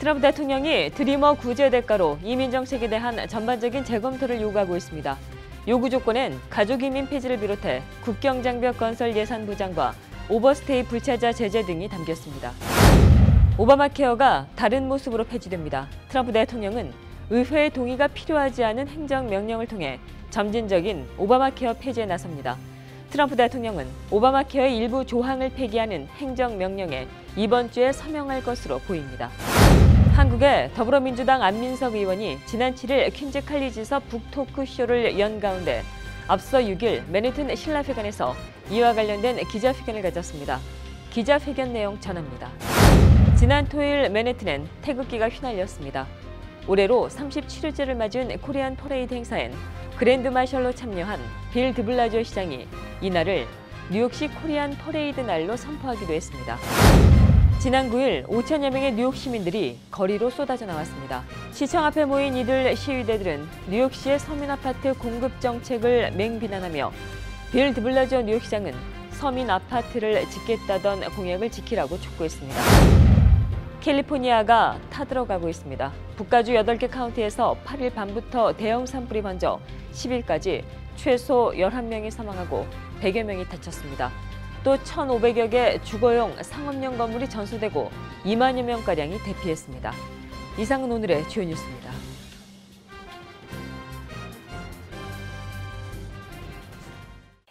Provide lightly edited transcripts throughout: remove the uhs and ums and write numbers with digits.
트럼프 대통령이 드리머 구제 대가로 이민 정책에 대한 전반적인 재검토를 요구하고 있습니다. 요구 조건엔 가족 이민 폐지를 비롯해 국경 장벽 건설 예산 보장과 오버스테이 불체자 제재 등이 담겼습니다. 오바마 케어가 다른 모습으로 폐지됩니다. 트럼프 대통령은 의회의 동의가 필요하지 않은 행정명령을 통해 점진적인 오바마 케어 폐지에 나섭니다. 트럼프 대통령은 오바마 케어의 일부 조항을 폐기하는 행정명령에 이번 주에 서명할 것으로 보입니다. 한국의 더불어민주당 안민석 의원이 지난 7일 퀸즈 칼리지에서 북토크쇼를 연 가운데 앞서 6일 맨해튼 신라회관에서 이와 관련된 기자회견을 가졌습니다. 기자회견 내용 전합니다. 지난 토요일 맨해튼엔 태극기가 휘날렸습니다. 올해로 37회째를 맞은 코리안 퍼레이드 행사엔 그랜드 마셜로 참여한 빌 드블라저 시장이 이날을 뉴욕시 코리안 퍼레이드 날로 선포하기도 했습니다. 지난 9일 5천여 명의 뉴욕 시민들이 거리로 쏟아져 나왔습니다. 시청 앞에 모인 이들 시위대들은 뉴욕시의 서민 아파트 공급 정책을 맹비난하며 빌 드블라저 뉴욕시장은 서민 아파트를 짓겠다던 공약을 지키라고 촉구했습니다. 캘리포니아가 타들어가고 있습니다. 북가주 8개 카운티에서 8일 밤부터 대형 산불이 번져 10일까지 최소 11명이 사망하고 100여 명이 다쳤습니다. 또 1,500여 개 주거용 상업용 건물이 전소되고 2만여 명가량이 대피했습니다. 이상은 오늘의 주요 뉴스입니다.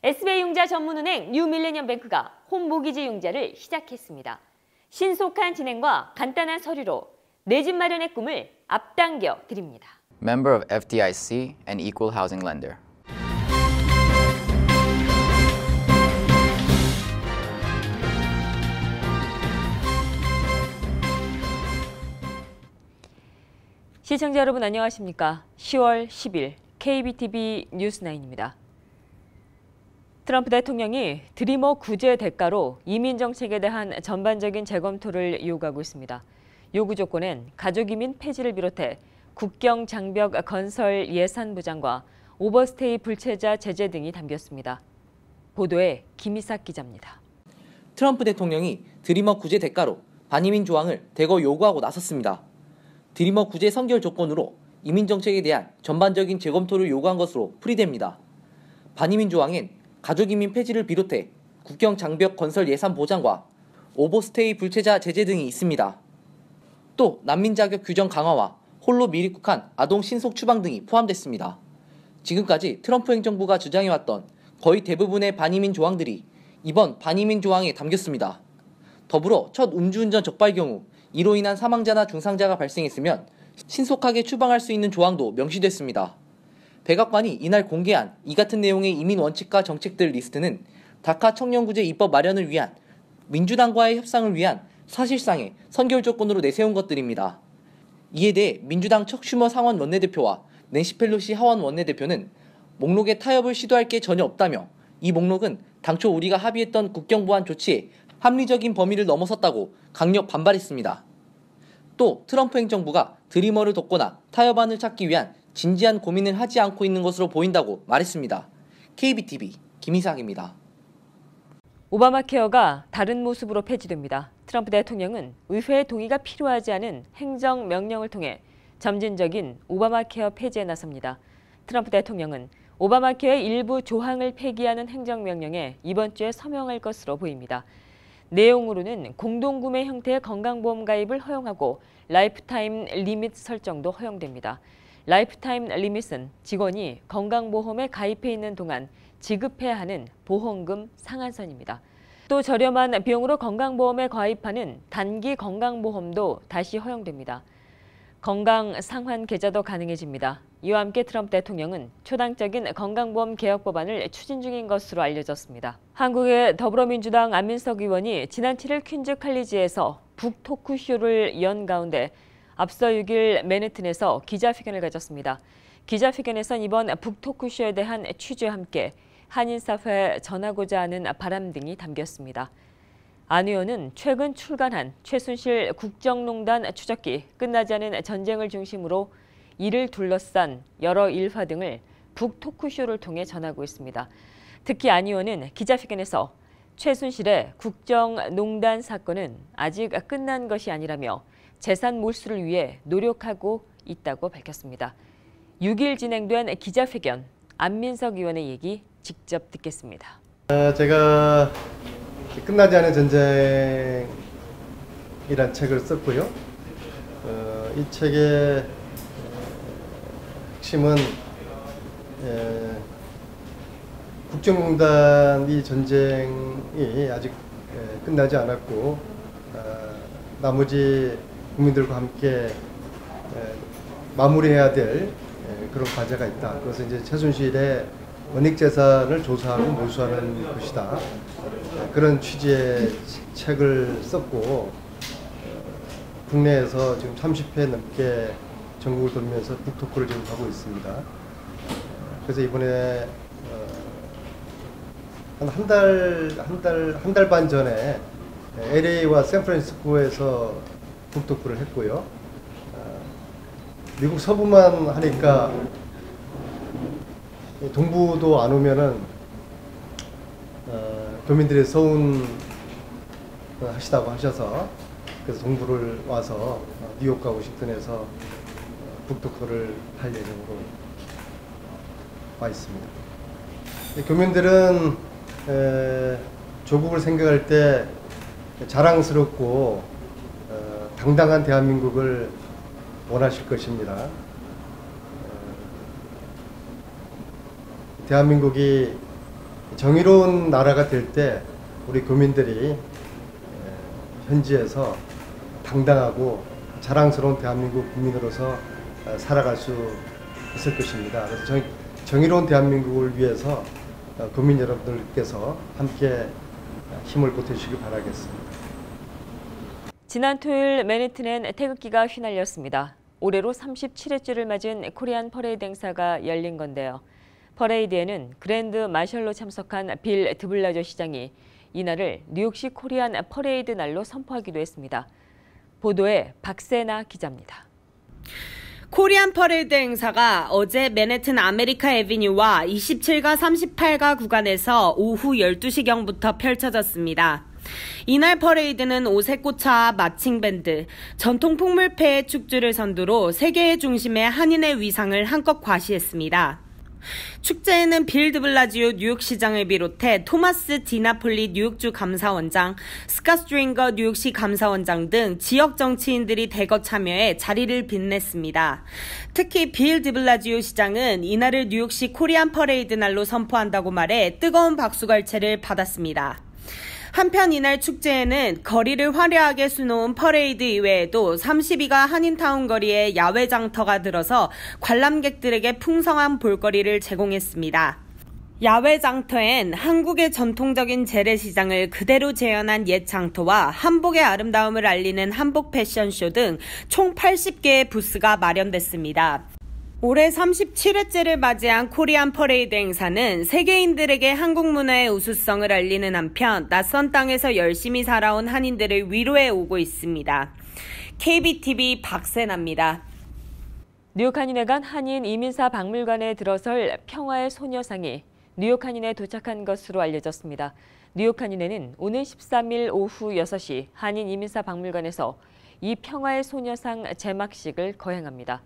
SBI융자 전문은행 뉴밀레니엄뱅크가 홈모기지 융자를 시작했습니다. 신속한 진행과 간단한 서류로 내 집 마련의 꿈을 앞당겨 드립니다. Member of FDIC and Equal Housing Lender. 시청자 여러분 안녕하십니까? 10월 10일 KBTV 뉴스9입니다. 트럼프 대통령이 드리머 구제 대가로 이민 정책에 대한 전반적인 재검토를 요구하고 있습니다. 요구 조건엔 가족 이민 폐지를 비롯해 국경 장벽 건설 예산 보장과 오버스테이 불체자 제재 등이 담겼습니다. 보도에 김희삭 기자입니다. 트럼프 대통령이 드리머 구제 대가로 반이민 조항을 대거 요구하고 나섰습니다. 드리머 구제 선결 조건으로 이민 정책에 대한 전반적인 재검토를 요구한 것으로 풀이됩니다. 반이민 조항엔 가족 이민 폐지를 비롯해 국경 장벽 건설 예산 보장과 오버스테이 불체자 제재 등이 있습니다. 또 난민 자격 규정 강화와 홀로 미입국한 아동 신속 추방 등이 포함됐습니다. 지금까지 트럼프 행정부가 주장해왔던 거의 대부분의 반이민 조항들이 이번 반이민 조항에 담겼습니다. 더불어 첫 음주운전 적발 경우 이로 인한 사망자나 중상자가 발생했으면 신속하게 추방할 수 있는 조항도 명시됐습니다. 백악관이 이날 공개한 이 같은 내용의 이민 원칙과 정책들 리스트는 다카 청년구제 입법 마련을 위한 민주당과의 협상을 위한 사실상의 선결 조건으로 내세운 것들입니다. 이에 대해 민주당 척 슈머 상원 원내대표와 낸시 펠로시 하원 원내대표는 목록에 타협을 시도할 게 전혀 없다며 이 목록은 당초 우리가 합의했던 국경보안 조치에 합리적인 범위를 넘어섰다고 강력 반발했습니다. 또 트럼프 행정부가 드리머를 돕거나 타협안을 찾기 위한 진지한 고민을 하지 않고 있는 것으로 보인다고 말했습니다. KBTV 김희삭입니다. 오바마 케어가 다른 모습으로 폐지됩니다. 트럼프 대통령은 의회의 동의가 필요하지 않은 행정명령을 통해 점진적인 오바마 케어 폐지에 나섭니다. 트럼프 대통령은 오바마 케어의 일부 조항을 폐기하는 행정명령에 이번 주에 서명할 것으로 보입니다. 내용으로는 공동구매 형태의 건강보험 가입을 허용하고 라이프타임 리밋 설정도 허용됩니다. 라이프타임 리밋은 직원이 건강보험에 가입해 있는 동안 지급해야 하는 보험금 상한선입니다. 또 저렴한 비용으로 건강보험에 가입하는 단기 건강보험도 다시 허용됩니다. 건강 상환 계좌도 가능해집니다. 이와 함께 트럼프 대통령은 초당적인 건강보험 개혁 법안을 추진 중인 것으로 알려졌습니다. 한국의 더불어민주당 안민석 의원이 지난 7일 퀸즈 칼리지에서 북토크쇼를 연 가운데 앞서 6일 맨해튼에서 기자회견을 가졌습니다. 기자회견에선 이번 북토크쇼에 대한 취지와 함께 한인사회에 전하고자 하는 바람 등이 담겼습니다. 안 의원은 최근 출간한 최순실 국정농단 추적기 끝나지 않은 전쟁을 중심으로 이를 둘러싼 여러 일화 등을 북토크쇼를 통해 전하고 있습니다. 특히 안 의원은 기자회견에서 최순실의 국정농단 사건은 아직 끝난 것이 아니라며 재산 몰수를 위해 노력하고 있다고 밝혔습니다. 6일 진행된 기자회견, 안민석 의원의 얘기 직접 듣겠습니다. 제가 끝나지 않은 전쟁이란 책을 썼고요. 이 책의 핵심은 국정농단 이 전쟁이 아직 끝나지 않았고 나머지 국민들과 함께 마무리해야 될 그런 과제가 있다. 그래서 이제 최순실의 원익재산을 조사하고 몰수하는 것이다. 그런 취지의 책을 썼고 국내에서 지금 30회 넘게 전국을 돌면서 북토크를 지금 하고 있습니다. 그래서 이번에 한 달 반 전에 LA와 샌프란시스코에서 북토크를 했고요. 미국 서부만 하니까 동부도 안 오면은 교민들이 서운하시다고 하셔서 그래서 동부를 와서 뉴욕과 워싱턴에서 북토크를 할 예정으로 와 있습니다. 교민들은 조국을 생각할 때 자랑스럽고 당당한 대한민국을 원하실 것입니다. 대한민국이 정의로운 나라가 될 때 우리 교민들이 현지에서 당당하고 자랑스러운 대한민국 국민으로서 살아갈 수 있을 것입니다. 그래서 정의로운 대한민국을 위해서 교민 여러분들께서 함께 힘을 보태주시기 바라겠습니다. 지난 토요일 맨해튼엔 태극기가 휘날렸습니다. 올해로 37회째를 맞은 코리안 퍼레이드 행사가 열린 건데요. 퍼레이드에는 그랜드 마셜로 참석한 빌 드블라저 시장이 이날을 뉴욕시 코리안 퍼레이드 날로 선포하기도 했습니다. 보도에 박세나 기자입니다. 코리안 퍼레이드 행사가 어제 맨해튼 아메리카 애비뉴와 27가 38가 구간에서 오후 12시경부터 펼쳐졌습니다. 이날 퍼레이드는 오색고차와 마칭밴드, 전통 풍물패의 축주를 선두로 세계의 중심에 한인의 위상을 한껏 과시했습니다. 축제에는 빌 드블라지오 뉴욕시장을 비롯해 토마스 디나폴리 뉴욕주 감사원장, 스캇 스트링거 뉴욕시 감사원장 등 지역 정치인들이 대거 참여해 자리를 빛냈습니다. 특히 빌 드블라지오 시장은 이날을 뉴욕시 코리안 퍼레이드 날로 선포한다고 말해 뜨거운 박수갈채를 받았습니다. 한편 이날 축제에는 거리를 화려하게 수놓은 퍼레이드 이외에도 32가 한인타운 거리에 야외 장터가 들어서 관람객들에게 풍성한 볼거리를 제공했습니다. 야외 장터엔 한국의 전통적인 재래시장을 그대로 재현한 옛 장터와 한복의 아름다움을 알리는 한복 패션쇼 등 총 80개의 부스가 마련됐습니다. 올해 37회째를 맞이한 코리안 퍼레이드 행사는 세계인들에게 한국 문화의 우수성을 알리는 한편 낯선 땅에서 열심히 살아온 한인들을 위로해 오고 있습니다. KBTV 박세나입니다. 뉴욕 한인회관 한인 이민사 박물관에 들어설 평화의 소녀상이 뉴욕 한인회에 도착한 것으로 알려졌습니다. 뉴욕 한인회는 오늘 13일 오후 6시 한인 이민사 박물관에서 이 평화의 소녀상 제막식을 거행합니다.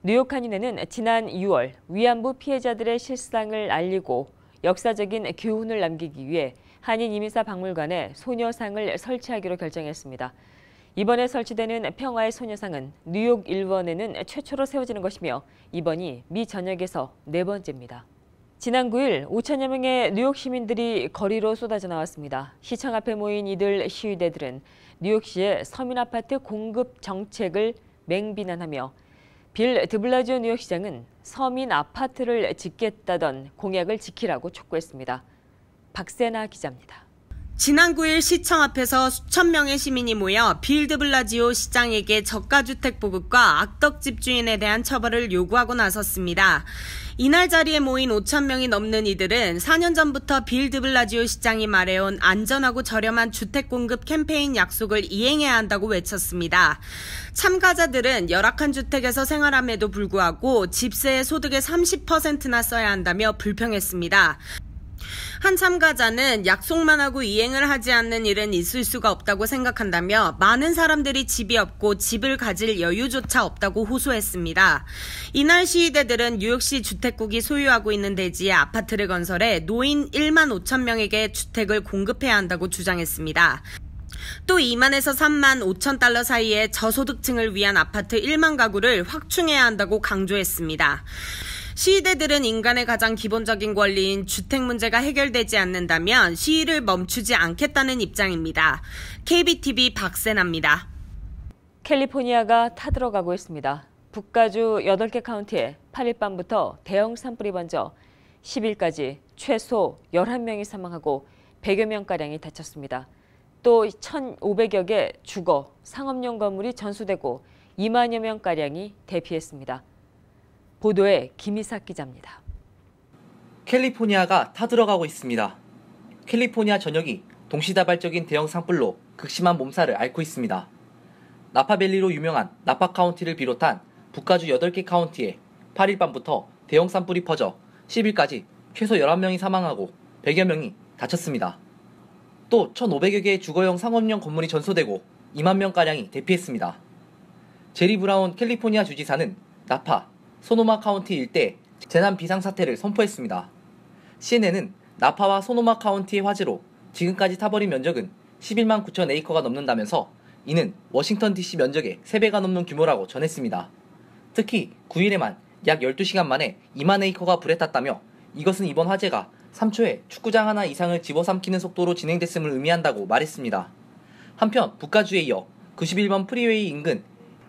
뉴욕 한인회는 지난 6월 위안부 피해자들의 실상을 알리고 역사적인 교훈을 남기기 위해 한인 이민사 박물관에 소녀상을 설치하기로 결정했습니다. 이번에 설치되는 평화의 소녀상은 뉴욕 일원에는 최초로 세워지는 것이며 이번이 미 전역에서 4번째입니다. 지난 9일 5천여 명의 뉴욕 시민들이 거리로 쏟아져 나왔습니다. 시청 앞에 모인 이들 시위대들은 뉴욕시의 서민 아파트 공급 정책을 맹비난하며 빌 드블라지오 뉴욕시장은 서민 아파트를 짓겠다던 공약을 지키라고 촉구했습니다. 박세나 기자입니다. 지난 9일 시청 앞에서 수천 명의 시민이 모여 빌 드블라지오 시장에게 저가주택 보급과 악덕 집주인에 대한 처벌을 요구하고 나섰습니다. 이날 자리에 모인 5천 명이 넘는 이들은 4년 전부터 빌 드블라지오 시장이 말해온 안전하고 저렴한 주택 공급 캠페인 약속을 이행해야 한다고 외쳤습니다. 참가자들은 열악한 주택에서 생활함에도 불구하고 집세의 소득의 30%나 써야 한다며 불평했습니다. 한 참가자는 약속만 하고 이행을 하지 않는 일은 있을 수가 없다고 생각한다며 많은 사람들이 집이 없고 집을 가질 여유조차 없다고 호소했습니다. 이날 시위대들은 뉴욕시 주택국이 소유하고 있는 대지에 아파트를 건설해 노인 1만 5천 명에게 주택을 공급해야 한다고 주장했습니다. 또 2만에서 3만 5천 달러 사이의 저소득층을 위한 아파트 1만 가구를 확충해야 한다고 강조했습니다. 시위대들은 인간의 가장 기본적인 권리인 주택 문제가 해결되지 않는다면 시위를 멈추지 않겠다는 입장입니다. KBTV 박세나입니다. 캘리포니아가 타들어가고 있습니다. 북가주 8개 카운티에 8일 밤부터 대형 산불이 번져 10일까지 최소 11명이 사망하고 100여 명가량이 다쳤습니다. 또 1,500여 개 주거, 상업용 건물이 전수되고 2만여 명가량이 대피했습니다. 보도에 김희삭 기자입니다. 캘리포니아가 타들어가고 있습니다. 캘리포니아 전역이 동시다발적인 대형 산불로 극심한 몸살을 앓고 있습니다. 나파밸리로 유명한 나파 카운티를 비롯한 북가주 8개 카운티에 8일 밤부터 대형 산불이 퍼져 10일까지 최소 11명이 사망하고 100여 명이 다쳤습니다. 또 1,500여 개의 주거용 상업용 건물이 전소되고 2만 명가량이 대피했습니다. 제리 브라운 캘리포니아 주지사는 나파, 소노마 카운티 일대에 재난 비상사태를 선포했습니다. CNN은 나파와 소노마 카운티의 화재로 지금까지 타버린 면적은 11만 9천 에이커가 넘는다면서 이는 워싱턴 DC 면적의 3배가 넘는 규모라고 전했습니다. 특히 9일에만 약 12시간 만에 2만 에이커가 불에 탔다며 이것은 이번 화재가 3초에 축구장 하나 이상을 집어삼키는 속도로 진행됐음을 의미한다고 말했습니다. 한편 북가주에 이어 91번 프리웨이 인근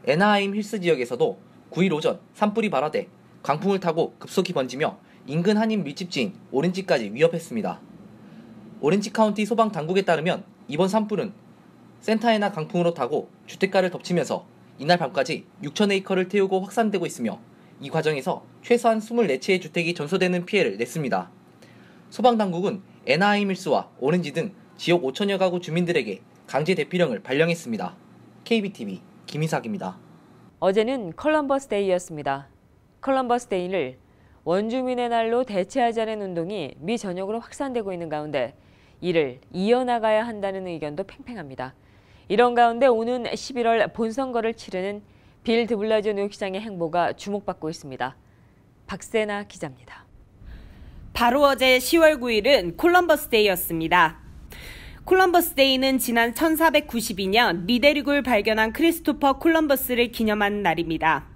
애나하임 힐스 지역에서도 9일 오전 산불이 발화돼 강풍을 타고 급속히 번지며 인근 한인 밀집지인 오렌지까지 위협했습니다. 오렌지 카운티 소방 당국에 따르면 이번 산불은 센타에나 강풍으로 타고 주택가를 덮치면서 이날 밤까지 6천 에이커를 태우고 확산되고 있으며 이 과정에서 최소한 24채의 주택이 전소되는 피해를 냈습니다. 소방당국은 애나하임힐스와 오렌지 등 지역 5천여 가구 주민들에게 강제 대피령을 발령했습니다. KBTV 김희삭입니다. 어제는 컬럼버스 데이였습니다. 컬럼버스 데이를 원주민의 날로 대체하자는 운동이 미 전역으로 확산되고 있는 가운데 이를 이어나가야 한다는 의견도 팽팽합니다. 이런 가운데 오는 11월 본선거를 치르는 빌 드블라지오 뉴욕시장의 행보가 주목받고 있습니다. 박세나 기자입니다. 바로 어제 10월 9일은 콜럼버스 데이였습니다. 콜럼버스 데이는 지난 1492년 미대륙을 발견한 크리스토퍼 콜럼버스를 기념하는 날입니다.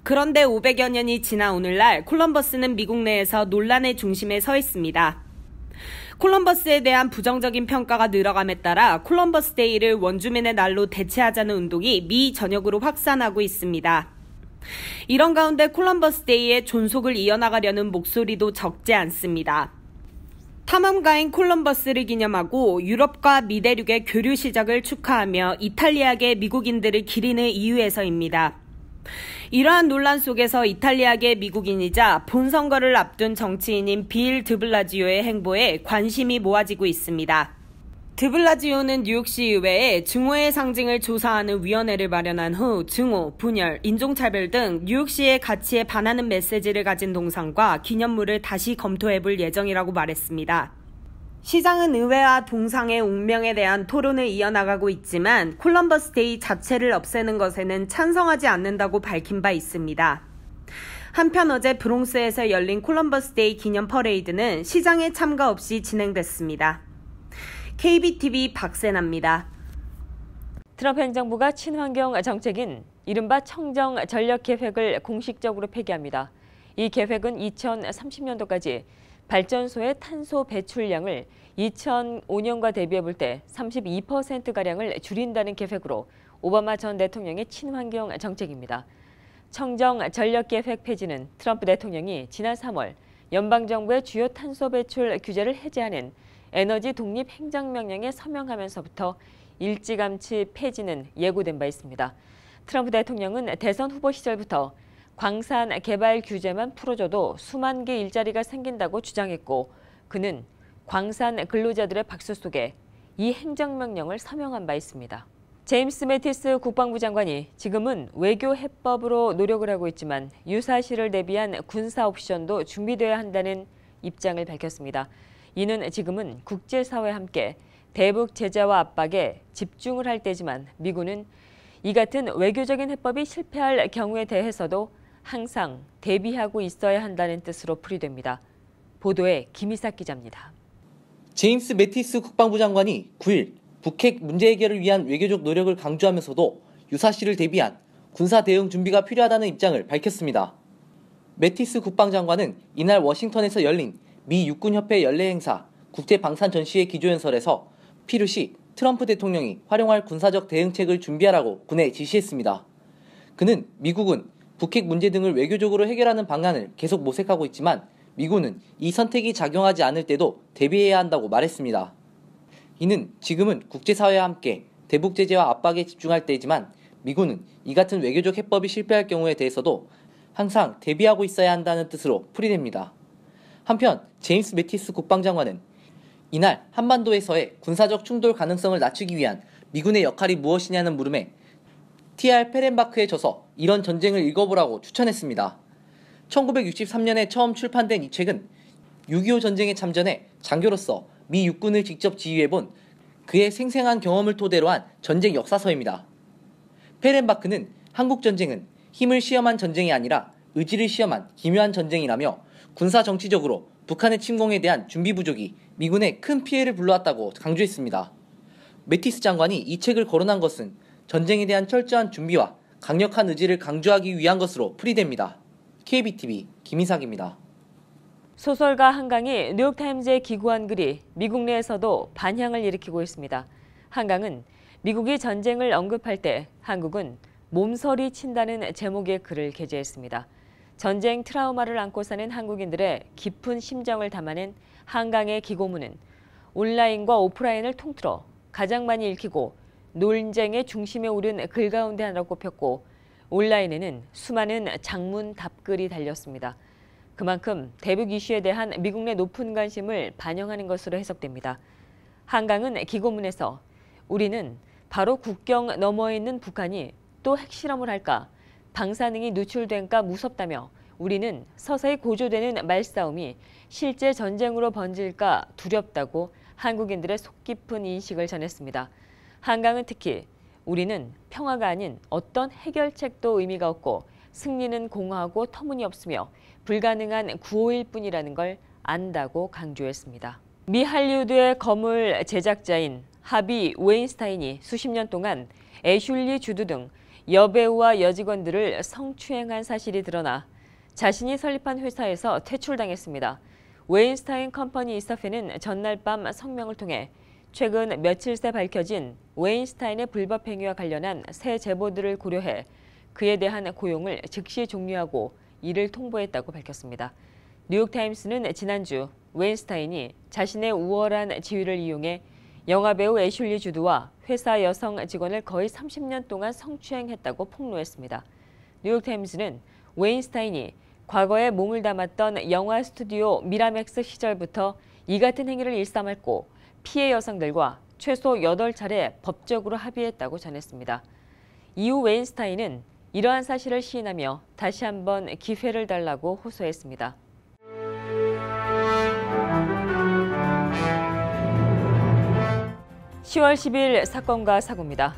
그런데 500여 년이 지난 오늘날 콜럼버스는 미국 내에서 논란의 중심에 서 있습니다. 콜럼버스에 대한 부정적인 평가가 늘어감에 따라 콜럼버스 데이를 원주민의 날로 대체하자는 운동이 미 전역으로 확산하고 있습니다. 이런 가운데 콜럼버스 데이의 존속을 이어나가려는 목소리도 적지 않습니다. 탐험가인 콜럼버스를 기념하고 유럽과 미대륙의 교류 시작을 축하하며 이탈리아계 미국인들을 기리는 이유에서입니다. 이러한 논란 속에서 이탈리아계 미국인이자 본선거를 앞둔 정치인인 빌 드블라지오의 행보에 관심이 모아지고 있습니다. 드블라지오는 뉴욕시 의회에 증오의 상징을 조사하는 위원회를 마련한 후 증오, 분열, 인종차별 등 뉴욕시의 가치에 반하는 메시지를 가진 동상과 기념물을 다시 검토해볼 예정이라고 말했습니다. 시장은 의회와 동상의 운명에 대한 토론을 이어나가고 있지만 콜럼버스 데이 자체를 없애는 것에는 찬성하지 않는다고 밝힌 바 있습니다. 한편 어제 브롱스에서 열린 콜럼버스 데이 기념 퍼레이드는 시장의 참가 없이 진행됐습니다. KBTV 박세나입니다. 트럼프 행정부가 친환경 정책인 이른바 청정 전력 계획을 공식적으로 폐기합니다. 이 계획은 2030년도까지 발전소의 탄소 배출량을 2005년과 대비해 볼 때 32%가량을 줄인다는 계획으로 오바마 전 대통령의 친환경 정책입니다. 청정 전력 계획 폐지는 트럼프 대통령이 지난 3월 연방정부의 주요 탄소 배출 규제를 해제하는 에너지 독립 행정명령에 서명하면서부터 일찌감치 폐지는 예고된 바 있습니다. 트럼프 대통령은 대선 후보 시절부터 광산 개발 규제만 풀어줘도 수만 개 일자리가 생긴다고 주장했고 그는 광산 근로자들의 박수 속에 이 행정명령을 서명한 바 있습니다. 제임스 매티스 국방부 장관이 지금은 외교 해법으로 노력을 하고 있지만 유사시를 대비한 군사 옵션도 준비돼야 한다는 입장을 밝혔습니다. 이는 지금은 국제사회와 함께 대북 제재와 압박에 집중을 할 때지만 미군은 이 같은 외교적인 해법이 실패할 경우에 대해서도 항상 대비하고 있어야 한다는 뜻으로 풀이됩니다. 보도에 김희삭 기자입니다. 제임스 매티스 국방부 장관이 9일 북핵 문제 해결을 위한 외교적 노력을 강조하면서도 유사시를 대비한 군사 대응 준비가 필요하다는 입장을 밝혔습니다. 매티스 국방장관은 이날 워싱턴에서 열린 미 육군협회 연례 행사 국제방산전시회 기조연설에서 필요시 트럼프 대통령이 활용할 군사적 대응책을 준비하라고 군에 지시했습니다. 그는 미국은 북핵 문제 등을 외교적으로 해결하는 방안을 계속 모색하고 있지만 미군은 이 선택이 작용하지 않을 때도 대비해야 한다고 말했습니다. 이는 지금은 국제사회와 함께 대북 제재와 압박에 집중할 때이지만 미군은 이 같은 외교적 해법이 실패할 경우에 대해서도 항상 대비하고 있어야 한다는 뜻으로 풀이됩니다. 한편 제임스 매티스 국방장관은 이날 한반도에서의 군사적 충돌 가능성을 낮추기 위한 미군의 역할이 무엇이냐는 물음에 T.R. 페렌바크에 져서 이런 전쟁을 읽어보라고 추천했습니다. 1963년에 처음 출판된 이 책은 6.25 전쟁에 참전해 장교로서 미 육군을 직접 지휘해본 그의 생생한 경험을 토대로 한 전쟁 역사서입니다. 페렌바크는 한국 전쟁은 힘을 시험한 전쟁이 아니라 의지를 시험한 기묘한 전쟁이라며 군사 정치적으로 북한의 침공에 대한 준비 부족이 미군에 큰 피해를 불러왔다고 강조했습니다. 매티스 장관이 이 책을 거론한 것은 전쟁에 대한 철저한 준비와 강력한 의지를 강조하기 위한 것으로 풀이됩니다. KBTV 김희삭입니다. 소설가 한강이 뉴욕타임즈에 기고한 글이 미국 내에서도 반향을 일으키고 있습니다. 한강은 미국이 전쟁을 언급할 때 한국은 몸서리 친다는 제목의 글을 게재했습니다. 전쟁 트라우마를 안고 사는 한국인들의 깊은 심정을 담아낸 한강의 기고문은 온라인과 오프라인을 통틀어 가장 많이 읽히고 논쟁의 중심에 오른 글 가운데 하나로 꼽혔고 온라인에는 수많은 장문 답글이 달렸습니다. 그만큼 대북 이슈에 대한 미국 내 높은 관심을 반영하는 것으로 해석됩니다. 한강은 기고문에서 우리는 바로 국경 너머에 있는 북한이 또 핵실험을 할까, 방사능이 누출된까 무섭다며 우리는 서서히 고조되는 말싸움이 실제 전쟁으로 번질까 두렵다고 한국인들의 속 깊은 인식을 전했습니다. 한강은 특히 우리는 평화가 아닌 어떤 해결책도 의미가 없고 승리는 공허하고 터무니없으며 불가능한 구호일 뿐이라는 걸 안다고 강조했습니다. 미 할리우드의 거물 제작자인 하비 웨인스타인이 수십 년 동안 애슐리 주드 등 여배우와 여직원들을 성추행한 사실이 드러나 자신이 설립한 회사에서 퇴출당했습니다. 웨인스타인 컴퍼니 이사회는 전날 밤 성명을 통해 최근 며칠 새 밝혀진 웨인스타인의 불법 행위와 관련한 새 제보들을 고려해 그에 대한 고용을 즉시 종료하고 이를 통보했다고 밝혔습니다. 뉴욕타임스는 지난주 웨인스타인이 자신의 우월한 지위를 이용해 영화배우 애슐리 주드와 회사 여성 직원을 거의 30년 동안 성추행했다고 폭로했습니다. 뉴욕타임스는 웨인스타인이 과거에 몸을 담았던 영화 스튜디오 미라맥스 시절부터 이 같은 행위를 일삼았고 피해 여성들과 최소 8차례 법적으로 합의했다고 전했습니다. 이후 웨인스타인은 이러한 사실을 시인하며 다시 한번 기회를 달라고 호소했습니다. (10월 10일) 사건과 사고입니다.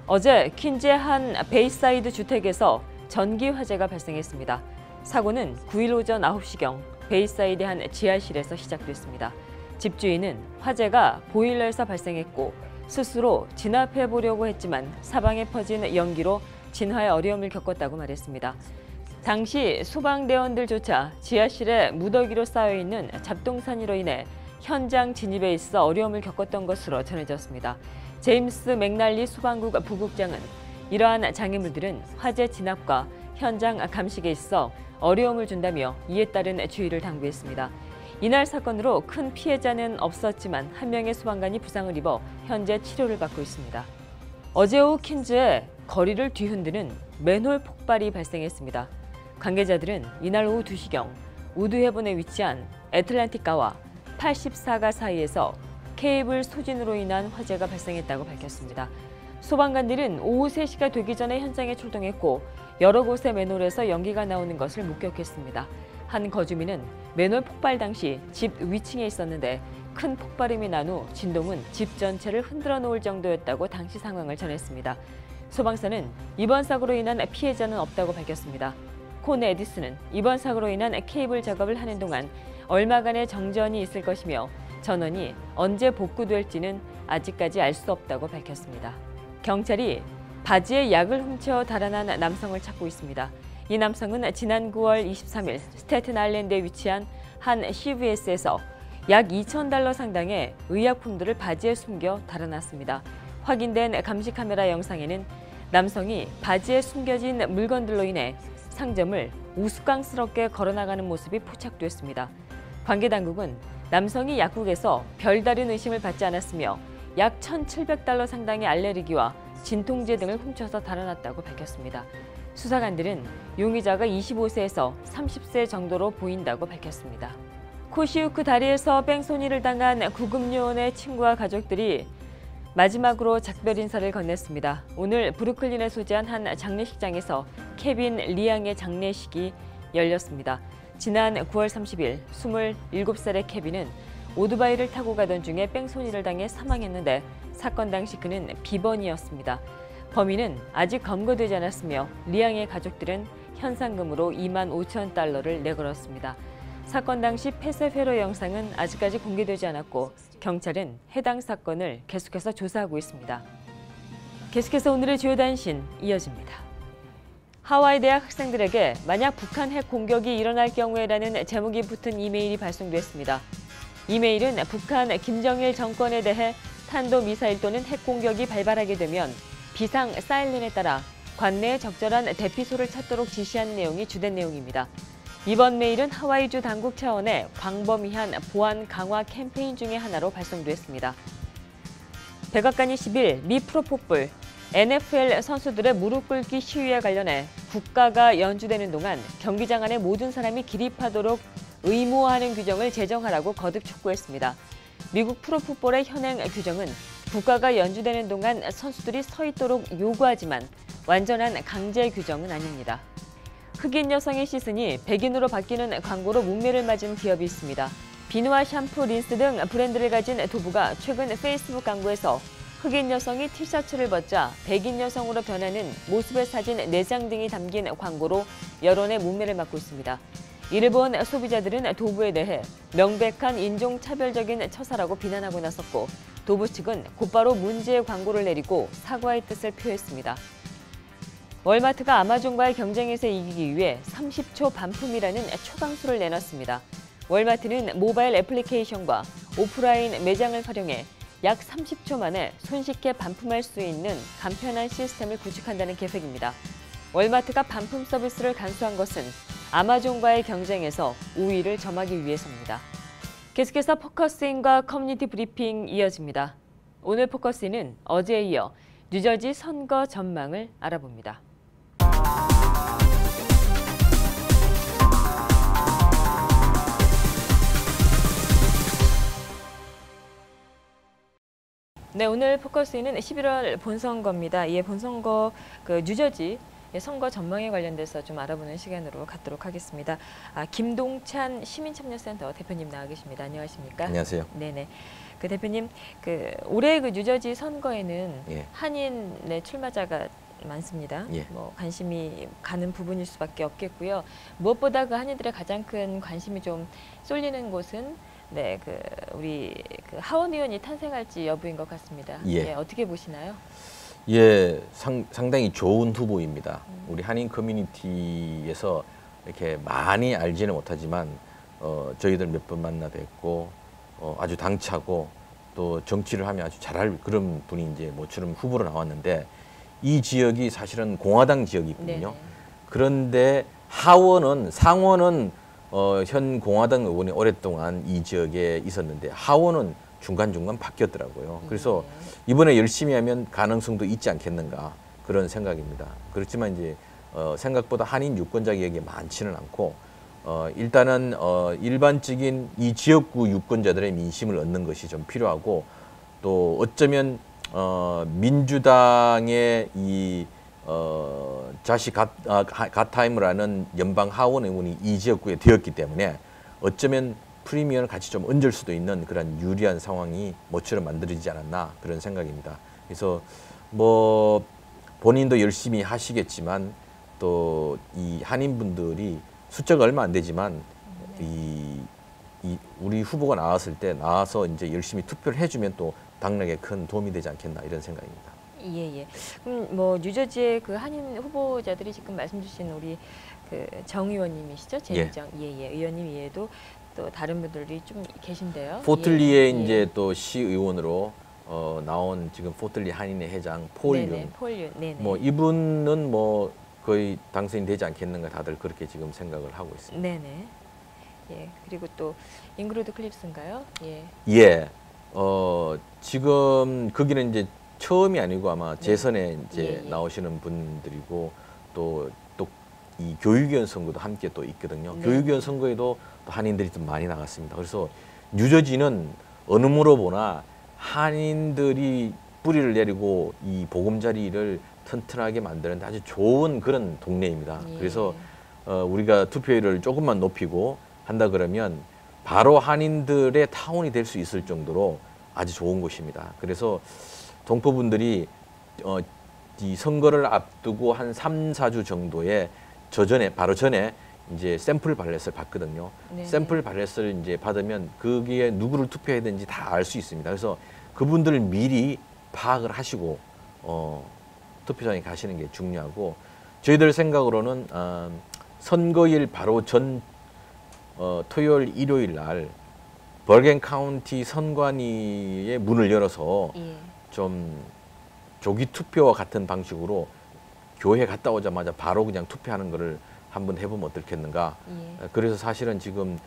어제 퀸즈의 한 베이사이드 주택에서 전기 화재가 발생했습니다. 사고는 9일 오전 9시경 베이사이드의 한 지하실에서 시작됐습니다. 집주인은 화재가 보일러에서 발생했고 스스로 진압해 보려고 했지만 사방에 퍼진 연기로 진화에 어려움을 겪었다고 말했습니다. 당시 소방대원들조차 지하실에 무더기로 쌓여있는 잡동사니로 인해 현장 진입에 있어 어려움을 겪었던 것으로 전해졌습니다. 제임스 맥날리 소방국 부국장은 이러한 장애물들은 화재 진압과 현장 감식에 있어 어려움을 준다며 이에 따른 주의를 당부했습니다. 이날 사건으로 큰 피해자는 없었지만 한 명의 소방관이 부상을 입어 현재 치료를 받고 있습니다. 어제 오후 퀸즈에 거리를 뒤흔드는 맨홀 폭발이 발생했습니다. 관계자들은 이날 오후 2시경 우드헤븐에 위치한 애틀랜틱가와 84가 사이에서 케이블 소진으로 인한 화재가 발생했다고 밝혔습니다. 소방관들은 오후 3시가 되기 전에 현장에 출동했고 여러 곳의 맨홀에서 연기가 나오는 것을 목격했습니다. 한 거주민은 맨홀 폭발 당시 집 위층에 있었는데 큰 폭발음이 난 후 진동은 집 전체를 흔들어 놓을 정도였다고 당시 상황을 전했습니다. 소방서는 이번 사고로 인한 피해자는 없다고 밝혔습니다. 콘 에디슨은 이번 사고로 인한 케이블 작업을 하는 동안 얼마간의 정전이 있을 것이며 전원이 언제 복구될지는 아직까지 알 수 없다고 밝혔습니다. 경찰이 바지에 약을 훔쳐 달아난 남성을 찾고 있습니다. 이 남성은 지난 9월 23일 스태튼 아일랜드에 위치한 한 CVS에서 약 $2,000 상당의 의약품들을 바지에 숨겨 달아났습니다. 확인된 감시 카메라 영상에는 남성이 바지에 숨겨진 물건들로 인해 상점을 우스꽝스럽게 걸어나가는 모습이 포착됐습니다. 관계당국은 남성이 약국에서 별다른 의심을 받지 않았으며 약 $1,700 상당의 알레르기와 진통제 등을 훔쳐서 달아났다고 밝혔습니다. 수사관들은 용의자가 25세에서 30세 정도로 보인다고 밝혔습니다. 코시우크 다리에서 뺑소니를 당한 구급요원의 친구와 가족들이 마지막으로 작별 인사를 건넸습니다. 오늘 브루클린에 소재한 한 장례식장에서 케빈 리앙의 장례식이 열렸습니다. 지난 9월 30일 27살의 케빈은 오토바이를 타고 가던 중에 뺑소니를 당해 사망했는데 사건 당시 그는 비번이었습니다. 범인은 아직 검거되지 않았으며 리앙의 가족들은 현상금으로 $25,000를 내걸었습니다. 사건 당시 폐쇄 회로 영상은 아직까지 공개되지 않았고 경찰은 해당 사건을 계속해서 조사하고 있습니다. 계속해서 오늘의 주요 단신 이어집니다. 하와이 대학 학생들에게 만약 북한 핵 공격이 일어날 경우에라는 제목이 붙은 이메일이 발송됐습니다. 이메일은 북한 김정일 정권에 대해 탄도미사일 또는 핵 공격이 발발하게 되면 비상 사일렌에 따라 관내에 적절한 대피소를 찾도록 지시한 내용이 주된 내용입니다. 이번 메일은 하와이주 당국 차원의 광범위한 보안 강화 캠페인 중의 하나로 발송됐습니다. 백악관이 10일 미 프로풋볼 NFL 선수들의 무릎 꿇기 시위에 관련해 국가가 연주되는 동안 경기장 안에 모든 사람이 기립하도록 의무화하는 규정을 제정하라고 거듭 촉구했습니다. 미국 프로풋볼의 현행 규정은 국가가 연주되는 동안 선수들이 서 있도록 요구하지만 완전한 강제 규정은 아닙니다. 흑인 여성의 시선이 백인으로 바뀌는 광고로 문매를 맞은 기업이 있습니다. 비누와 샴푸, 린스 등 브랜드를 가진 도부가 최근 페이스북 광고에서 흑인 여성이 티셔츠를 벗자 백인 여성으로 변하는 모습의 사진 4장 등이 담긴 광고로 여론의 문매를 맞고 있습니다. 이를 본 소비자들은 도부에 대해 명백한 인종차별적인 처사라고 비난하고 나섰고 도부 측은 곧바로 문제의 광고를 내리고 사과의 뜻을 표했습니다. 월마트가 아마존과의 경쟁에서 이기기 위해 30초 반품이라는 초강수를 내놨습니다. 월마트는 모바일 애플리케이션과 오프라인 매장을 활용해 약 30초 만에 손쉽게 반품할 수 있는 간편한 시스템을 구축한다는 계획입니다. 월마트가 반품 서비스를 간소한 것은 아마존과의 경쟁에서 우위를 점하기 위해서입니다. 계속해서 포커스인과 커뮤니티 브리핑 이어집니다. 오늘 포커스인은 어제에 이어 뉴저지 선거 전망을 알아봅니다. 네, 오늘 포커스인은 11월 본선거입니다. 이 본선거 뉴저지 선거 전망에 관련돼서 좀 알아보는 시간으로 갖도록 하겠습니다. 김동찬 시민참여센터 대표님 나와 계십니다. 안녕하십니까? 안녕하세요. 네네. 대표님, 올해 뉴저지 선거에는 예. 한인의 출마자가 많습니다. 예. 관심이 가는 부분일 수밖에 없겠고요. 무엇보다 한인들의 가장 큰 관심이 좀 쏠리는 곳은 우리 하원 의원이 탄생할지 여부인 것 같습니다. 예. 어떻게 보시나요? 예, 상당히 좋은 후보입니다. 우리 한인 커뮤니티에서 이렇게 많이 알지는 못하지만 저희들 몇 번 만나 뵙고 아주 당차고 또 정치를 하면 아주 잘할 그런 분이 이제 모처럼 후보로 나왔는데 이 지역이 사실은 공화당 지역이거든요. 네네. 그런데 상원은 현 공화당 의원이 오랫동안 이 지역에 있었는데 하원은 중간중간 바뀌었더라고요. 그래서 이번에 열심히 하면 가능성도 있지 않겠는가 그런 생각입니다. 그렇지만 이제 생각보다 한인 유권자가 여기에 많지는 않고 일단은 일반적인 이 지역구 유권자들의 민심을 얻는 것이 좀 필요하고 또 어쩌면 민주당의 이 자시 갓타임이라는 연방 하원 의원이 이 지역구에 되었기 때문에 어쩌면 프리미엄을 같이 좀 얹을 수도 있는 그런 유리한 상황이 모처럼 만들어지지 않았나 그런 생각입니다. 그래서 뭐 본인도 열심히 하시겠지만 또 이 한인분들이 숫자가 얼마 안 되지만 이 우리 후보가 나와서 이제 열심히 투표를 해주면 또 당락에 큰 도움이 되지 않겠나 이런 생각입니다. 예. 그럼 뭐 뉴저지의 그 한인 후보자들이 지금 말씀 주신 우리 그 정 의원님이시죠? 제니정 의원님 이외에도 또 다른 분들이 좀 계신데요. 포틀리에 이제 또 시의원으로 나온 지금 포틀리 한인회 회장 폴윤. 폴윤. 네네. 뭐 이분은 뭐 거의 당선이 되지 않겠는가 다들 그렇게 지금 생각을 하고 있습니다. 네네. 예. 그리고 또 잉그리드 클립스인가요? 예. 예. 지금 거기는 이제 처음이 아니고 아마 재선에 이제 나오시는 분들이고 또 이 교육위원 선거도 함께 또 있거든요. 네. 교육위원 선거에도 또 한인들이 좀 많이 나갔습니다. 그래서 뉴저지는 어느 무로 보나 한인들이 뿌리를 내리고 이 보금자리를 튼튼하게 만드는 아주 좋은 그런 동네입니다. 예. 그래서 우리가 투표율을 조금만 높이고 한다 그러면 바로 한인들의 타운이 될 수 있을 정도로 아주 좋은 곳입니다. 그래서 동포분들이 이 선거를 앞두고 한 3, 4주 정도에 바로 전에 이제 샘플 발렛을 받거든요. 네. 샘플 발렛을 이제 받으면 거기에 누구를 투표해야 되는지 다 알 수 있습니다. 그래서 그분들을 미리 파악을 하시고 투표장에 가시는 게 중요하고 저희들 생각으로는 선거일 바로 전 토요일, 일요일 날 버겐 카운티 선관위의 문을 열어서 좀 조기 투표와 같은 방식으로 교회 갔다 오자마자 바로 그냥 투표하는 거를 한번 해보면 어떻겠는가. 그래서 사실은 지금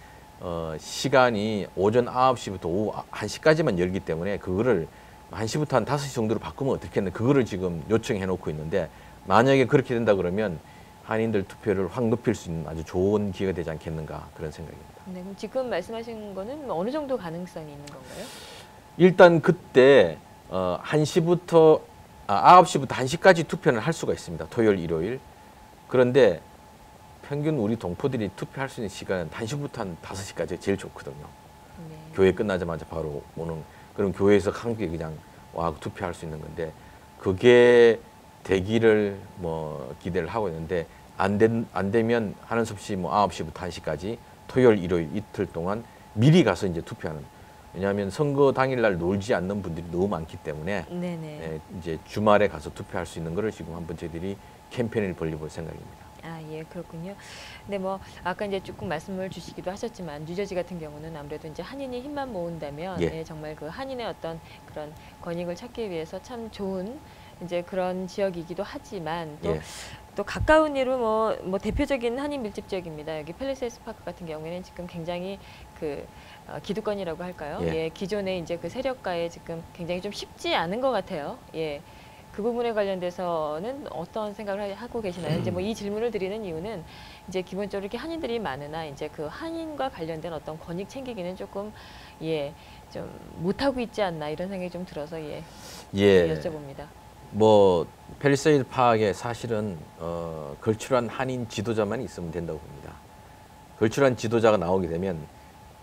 시간이 오전 9시부터 오후 1시까지만 열기 때문에 그거를 1시부터 한 5시 정도로 바꾸면 어떻겠는가. 그거를 지금 요청해 놓고 있는데 만약에 그렇게 된다 그러면 한인들 투표를 확 높일 수 있는 아주 좋은 기회가 되지 않겠는가 그런 생각입니다. 네, 그럼 지금 말씀하신 거는 어느 정도 가능성이 있는 건가요? 일단 그때 9시부터 1시까지 투표는 할 수가 있습니다. 토요일, 일요일. 그런데 평균 우리 동포들이 투표할 수 있는 시간은 1시부터 한 5시까지 제일 좋거든요. 네. 교회 끝나자마자 바로 오는 그럼 교회에서 한국에 그냥 와 투표할 수 있는 건데 그게 되기를 뭐 기대를 하고 있는데 안 되면 하는 수 없이 뭐 9시부터 1시까지 토요일, 일요일 이틀 동안 미리 가서 이제 투표하는. 왜냐하면 선거 당일날 놀지 않는 분들이 너무 많기 때문에 이제 주말에 가서 투표할 수 있는 거를 지금 한번 저희들이 캠페인을 벌려볼 생각입니다. 예, 그렇군요. 근데 뭐 아까 이제 조금 말씀을 주시기도 하셨지만 뉴저지 같은 경우는 아무래도 이제 한인이 힘만 모은다면 정말 그 한인의 어떤 그런 권익을 찾기 위해서 참 좋은 이제 그런 지역이기도 하지만 또 가까운 예로 뭐 대표적인 한인 밀집 지역입니다. 여기 팰리세이드 파크 같은 경우에는 지금 굉장히 그 기득권이라고 할까요? 기존의 이제 그 세력과의 지금 굉장히 좀 쉽지 않은 것 같아요. 그 부분에 관련돼서는 어떤 생각을 하고 계시나요? 이제 뭐 이 질문을 드리는 이유는 이제 기본적으로 이렇게 한인들이 많으나 이제 그 한인과 관련된 어떤 권익 챙기기는 조금 좀 못하고 있지 않나 이런 생각이 좀 들어서 여쭤봅니다. 뭐 팰리세이드 파크에 사실은 걸출한 한인 지도자만 있으면 된다고 봅니다. 걸출한 지도자가 나오게 되면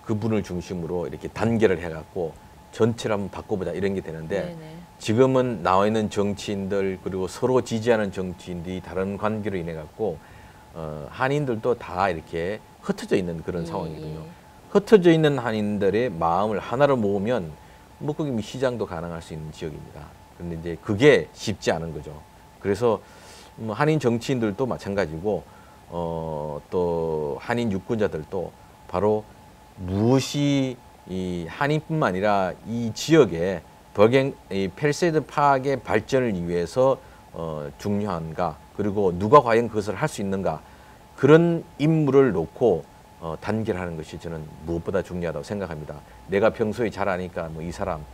그분을 중심으로 이렇게 단계를 해갖고 전체를 한번 바꿔보자 이런 게 되는데 지금은 나와 있는 정치인들 그리고 서로 지지하는 정치인들이 다른 관계로 인해 갖고 한인들도 다 이렇게 흩어져 있는 그런 상황이거든요. 흩어져 있는 한인들의 마음을 하나로 모으면 뭐 거기 시장도 가능할 수 있는 지역입니다. 그런데 이제 그게 쉽지 않은 거죠. 그래서 뭐 한인 정치인들도 마찬가지고 또 한인 유권자들도 바로 무엇이 이 한인뿐만 아니라 이 지역에 팰리세이드 파크의 발전을 위해서 중요한가 그리고 누가 과연 그것을 할 수 있는가 그런 인물을 놓고 단결하는 것이 저는 무엇보다 중요하다고 생각합니다. 내가 평소에 잘 아니까 뭐 이 사람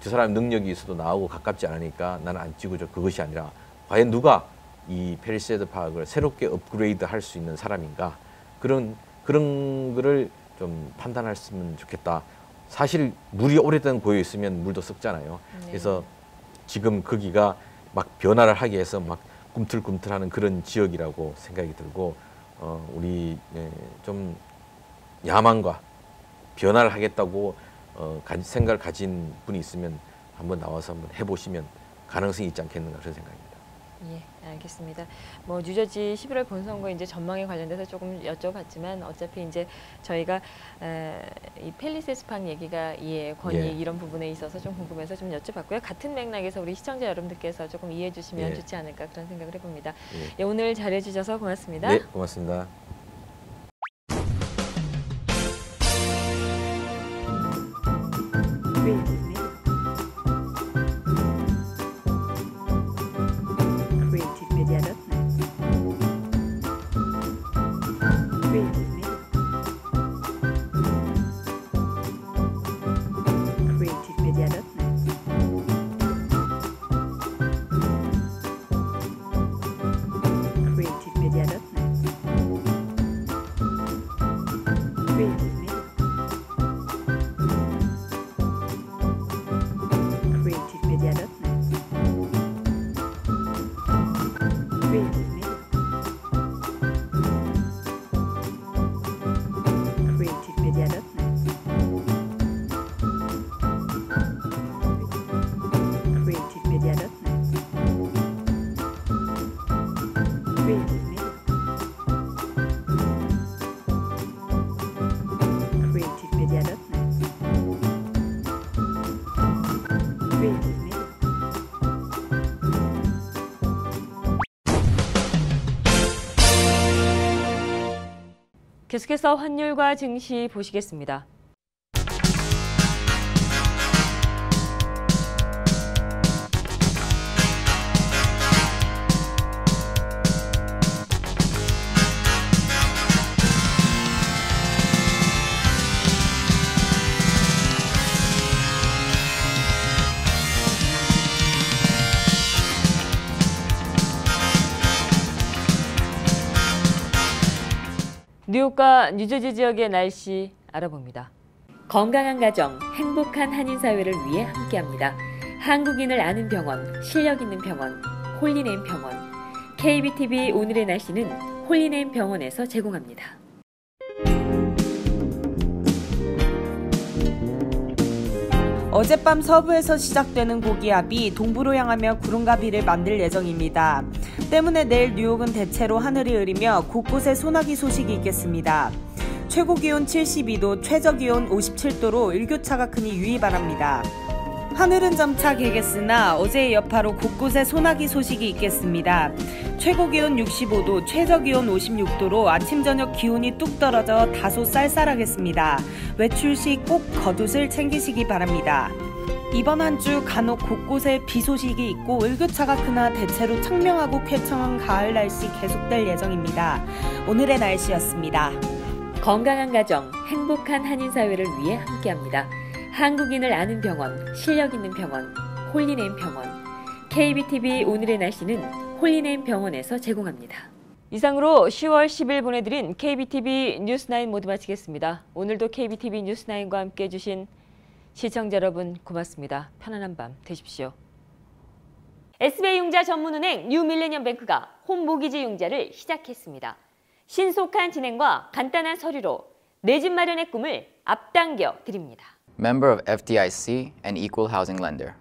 저 사람 능력이 있어도 나하고 가깝지 않으니까 나는 안 찍어줘 그것이 아니라 과연 누가 이 팰리세이드 파크를 새롭게 업그레이드 할 수 있는 사람인가 그런 거를 좀 판단했으면 좋겠다. 사실 물이 오래된 고여 있으면 물도 썩잖아요. 그래서 지금 거기가 막 변화를 하기 위해서 막 꿈틀꿈틀하는 그런 지역이라고 생각이 들고 우리 좀 야망과 변화를 하겠다고 생각을 가진 분이 있으면 한번 나와서 한번 해보시면 가능성이 있지 않겠는가 그런 생각입니다. 예, 알겠습니다. 뭐 뉴저지 11월 본선거 이제 전망에 관련돼서 조금 여쭤봤지만 어차피 이제 저희가 이 팰리세스 팍 얘기가 권위 이런 부분에 있어서 좀 궁금해서 좀 여쭤봤고요. 같은 맥락에서 우리 시청자 여러분들께서 조금 이해해 주시면 좋지 않을까 그런 생각을 해봅니다. 예, 오늘 잘해 주셔서 고맙습니다. 네, 고맙습니다. 계속해서 환율과 증시 보시겠습니다. 뉴욕과 뉴저지 지역의 날씨 알아봅니다. 건강한 가정, 행복한 한인사회를 위해 함께합니다. 한국인을 아는 병원, 실력 있는 병원, 홀리네임 병원. KBTV 오늘의 날씨는 홀리네임 병원에서 제공합니다. 어젯밤 서부에서 시작되는 고기압이 동부로 향하며 구름가비를 만들 예정입니다. 때문에 내일 뉴욕은 대체로 하늘이 흐리며 곳곳에 소나기 소식이 있겠습니다. 최고 기온 72도, 최저 기온 57도로 일교차가 크니 유의 바랍니다. 하늘은 점차 개겠으나 어제의 여파로 곳곳에 소나기 소식이 있겠습니다. 최고 기온 65도, 최저 기온 56도로 아침 저녁 기온이 뚝 떨어져 다소 쌀쌀하겠습니다. 외출 시 꼭 겉옷을 챙기시기 바랍니다. 이번 한 주 간혹 곳곳에 비 소식이 있고 일교차가 크나 대체로 청명하고 쾌청한 가을 날씨 계속될 예정입니다. 오늘의 날씨였습니다. 건강한 가정, 행복한 한인사회를 위해 함께합니다. 한국인을 아는 병원, 실력 있는 병원, 홀리네임 병원. KBTV 오늘의 날씨는 홀리네임 병원에서 제공합니다. 이상으로 10월 10일 보내드린 KBTV 뉴스9 모두 마치겠습니다. 오늘도 KBTV 뉴스9과 함께해 주신 시청자 여러분 고맙습니다. 편안한 밤 되십시오. SBI 융자 전문은행 뉴밀레니엄뱅크가 홈모기지 융자를 시작했습니다. 신속한 진행과 간단한 서류로 내 집 마련의 꿈을 앞당겨 드립니다. Member of FDIC and Equal Housing Lender.